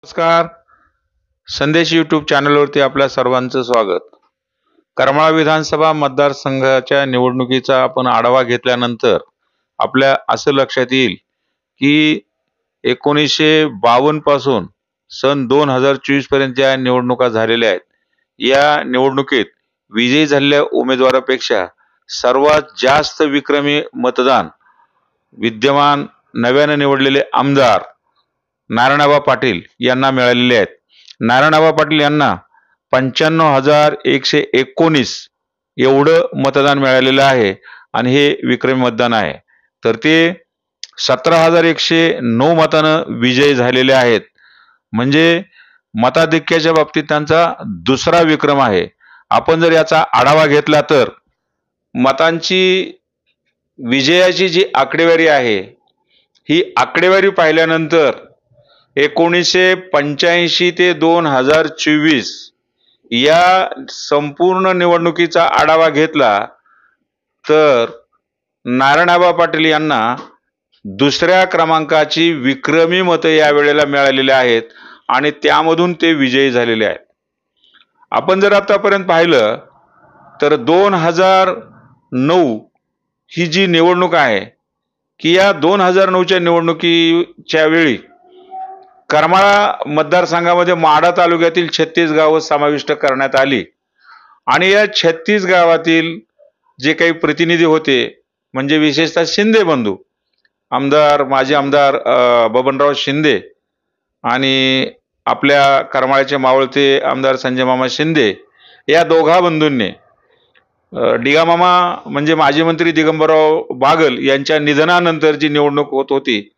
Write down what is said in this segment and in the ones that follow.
नमस्कार. संदेश यूट्यूब चॅनलवरती आपल्या सर्वांचं स्वागत. करमाळा विधानसभा मतदारसंघाच्या निवडणुकीचा आपण आढावा घेतल्यानंतर आपल्या असं लक्षात येईल की 1952 पासून सन 2024 पर्यंत ज्या निवडणुका झालेल्या आहेत, या निवडणुकीत विजयी झालेल्या उमेदवारापेक्षा सर्वात जास्त विक्रमी मतदान विद्यमान नव्याने निवडलेले आमदार नारायणआबा पाटील यांना मिळालेले आहेत. नारायणआबा पाटील यांना 95,119 एवढं मतदान मिळालेलं आहे आणि हे विक्रमी मतदान आहे. तर ते 17,109 मतानं विजयी झालेले आहेत. म्हणजे मताधिक्याच्या बाबतीत त्यांचा दुसरा विक्रम आहे. आपण जर याचा आढावा घेतला तर मतांची विजयाची जी आकडेवारी आहे, ही आकडेवारी पाहिल्यानंतर 1985 ते 2024 या संपूर्ण निवडणुकीचा आढावा घेतला तर नारायणआबा पाटील यांना दुसऱ्या क्रमांकाची विक्रमी मतं या वेळेला मिळालेली आहेत आणि त्यामधून ते विजयी झालेले आहेत. आपण जर आतापर्यंत पाहिलं तर 2009 ही जी निवडणूक आहे की या 2009च्या निवडणुकीच्या वेळी करमाळा मतदारसंघामध्ये माढा तालुक्यातील 36 गावं समाविष्ट करण्यात आली आणि या 36 गावातील जे काही प्रतिनिधी होते, म्हणजे विशेषतः शिंदे बंधू माजी आमदार बबनराव शिंदे आणि आपल्या करमाळ्याचे मावळते आमदार संजय मामा शिंदे, या दोघा बंधूंनी दिगामामा म्हणजे माजी मंत्री दिगंबरराव बागल यांच्या निधनानंतर जी निवडणूक होत होती,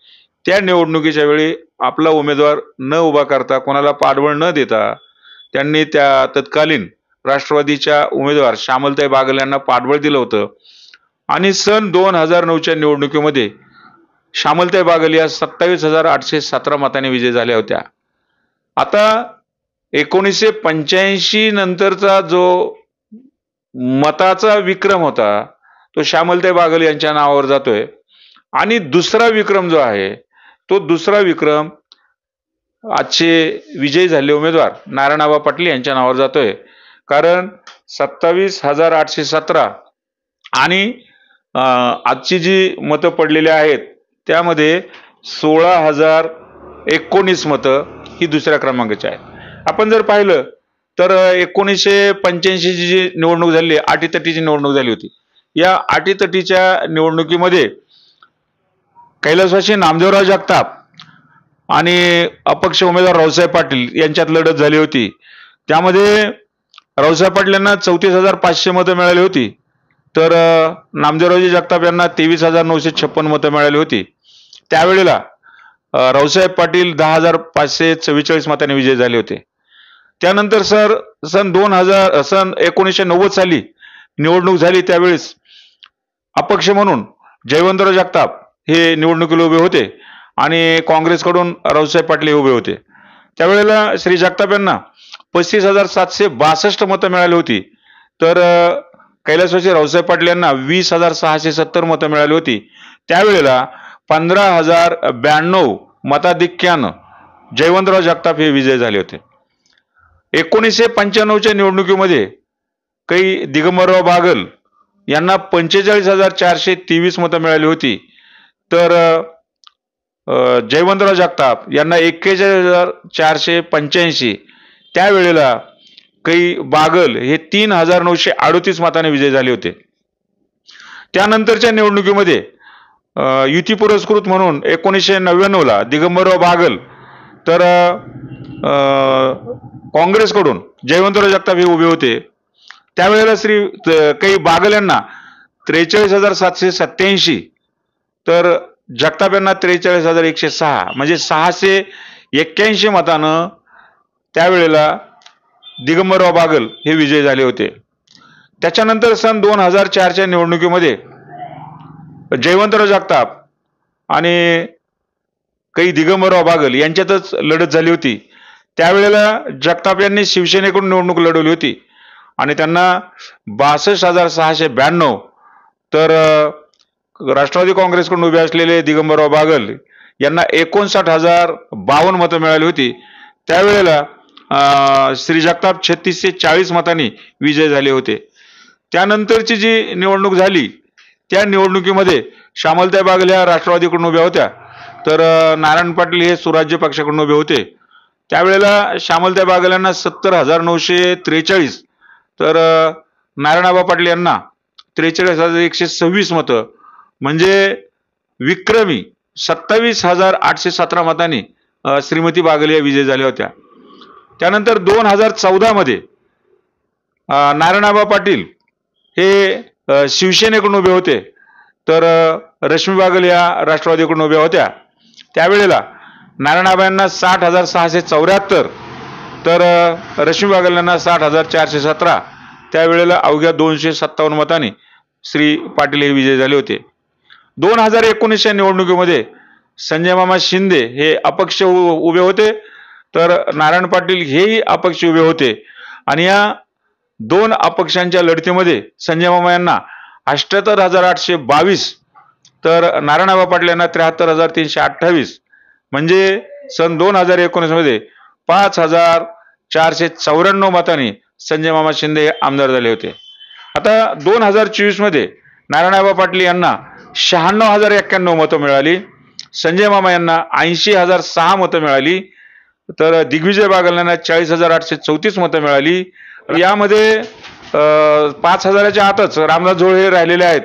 त्या निवडणुकीच्या वेळी आपला उमेदवार न उभा करता, कोणाला पाठबळ न देता त्यांनी त्या तत्कालीन राष्ट्रवादीच्या उमेदवार श्यामलताई बागल यांना पाठबळ दिलं होतं आणि सन 2009च्या निवडणुकीमध्ये श्यामलताई बागल या 27,817 मतांनी विजयी झाल्या होत्या. आता 1985 नंतरचा जो मताचा विक्रम होता तो श्यामलताई बागल यांच्या नावावर जातोय आणि दुसरा विक्रम जो आहे तो दुसरा विक्रम आजचे विजयी झालेले उमेदवार नारायणआबा पाटील यांच्या नावावर जातोय. कारण 27,817 आणि आजची जी मतं पडलेली आहेत त्यामध्ये 16,019 मतं ही दुसऱ्या क्रमांकाची आहेत. आपण जर पाहिलं तर 1985 जी निवडणूक झाली, अटीतटीची निवडणूक झाली होती, या अटीतटीच्या निवडणुकीमध्ये कैलासवासी नामदेवराव जगताप आणि अपक्ष उमेदवार रावसाहेब पाटील यांच्यात लढत झाली होती. त्यामध्ये रावसाहेब पाटील यांना 34,500 मतं मिळाली होती, तर नामदेवरावजी जगताप यांना 23,956 मतं मिळाली होती. त्यावेळेला रावसाहेब पाटील 10,544 मतांनी विजयी झाले होते. त्यानंतर सन 1990 साली निवडणूक झाली, त्यावेळेस अपक्ष म्हणून जयवंतराव जगताप हे निवडणुकीला उभे होते आणि काँग्रेसकडून रावसाहेब पाटील हे उभे होते. त्यावेळेला श्री जगताप यांना 35,762 मतं मिळाली होती, तर कैलासवासी रावसाहेब पाटील यांना 20,670 मतं मिळाली होती. त्यावेळेला 15,092 मताधिक्यानं जयवंतराव जगताप हे विजयी झाले होते. 1995च्या निवडणुकीमध्ये काही दिगंबरराव बागल यांना 45,423 मतं मिळाली होती, तर जयवंतराव जगताप यांना 41,485. त्यावेळेला काही बागल हे 3,938 मताने विजयी झाले होते. त्यानंतरच्या निवडणुकीमध्ये युती पुरस्कृत म्हणून 1999ला दिगंबरराव बागल, तर काँग्रेसकडून जयवंतराव जगताप हे उभे होते. त्यावेळेला काही बागल यांना 43,787, तर जगताप यांना 43,106, म्हणजे 681 मतानं त्यावेळेला दिगंबरराव बागल हे विजयी झाले होते. त्याच्यानंतर सन 2004च्या निवडणुकीमध्ये जयवंतराव जगताप आणि काही दिगंबरराव बागल यांच्यातच लढत झाली होती. त्यावेळेला जगताप यांनी शिवसेनेकडून निवडणूक लढवली होती आणि त्यांना 62,692, तर राष्ट्रवादी काँग्रेसकडून उभे असलेले दिगंबरराव बागल यांना 59,052 मतं मिळाली होती. त्यावेळेला श्री जगताप 36 ते 40 मतांनी विजय झाले होते. त्यानंतरची जी निवडणूक झाली त्या निवडणुकीमध्ये श्यामलताई बागल ह्या राष्ट्रवादीकडून उभ्या होत्या, तर नारायण पाटील हे सुराज्य पक्षाकडून उभे होते. त्यावेळेला श्यामलताई बागल यांना 70,943, तर नारायणआबा पाटील यांना 43,126 मतं, म्हणजे विक्रमी 27,817 मतांनी श्रीमती बागल या विजयी झाल्या होत्या. त्यानंतर 2014 मध्ये नारायणआबा पाटील हे शिवसेनेकडून उभे होते, तर रश्मी बागल या राष्ट्रवादीकडून उभ्या होत्या. त्यावेळेला नारायणआबा यांना 60,674, तर रश्मी बागल यांना 60,417. त्यावेळेला अवघ्या 257 मतांनी श्री पाटील हे विजयी झाले होते. 2019 निवडणुकीमध्ये संजय मामा शिंदे हे अपक्ष उभे होते, तर नारायण पाटील हेही अपक्ष उभे होते. आणि या दोन अपक्षांच्या लढतीमध्ये संजय मामा यांना 78,822, तर नारायणआबा पाटील यांना 73,328, म्हणजे सन 2019 मध्ये 5,494 मतांनी संजय मामा शिंदे हे आमदार झाले होते. आता 2024 मध्ये नारायणआबा पाटील यांना 96,091 मतं मिळाली, संजय मामा यांना 80,006 मतं मिळाली, तर दिग्विजय बागल यांना 40,834 मतं मिळाली. यामध्ये 5,000च्या आतच रामदास झोळ हे राहिलेले आहेत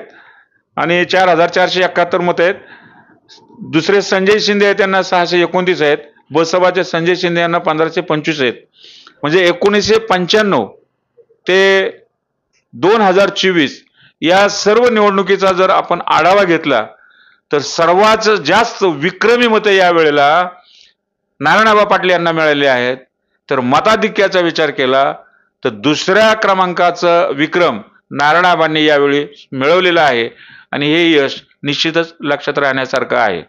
आणि 4,471 मतं आहेत. दुसरे संजय शिंदे आहेत, त्यांना 629 आहेत. बसपाचे संजय शिंदे यांना 1,525 आहेत. म्हणजे 1995 ते 2024 या सर्व निवडणुकीचा जर आपण आढावा घेतला तर सर्वात जास्त विक्रमी मते यावेळेला नारायणआबा पाटील यांना मिळाले आहेत. तर मताधिक्याचा विचार केला तर दुसऱ्या क्रमांकाचं विक्रम नारायणआबांनी यावेळी मिळवलेलं आहे आणि हे यश निश्चितच लक्षात राहण्यासारखं आहे.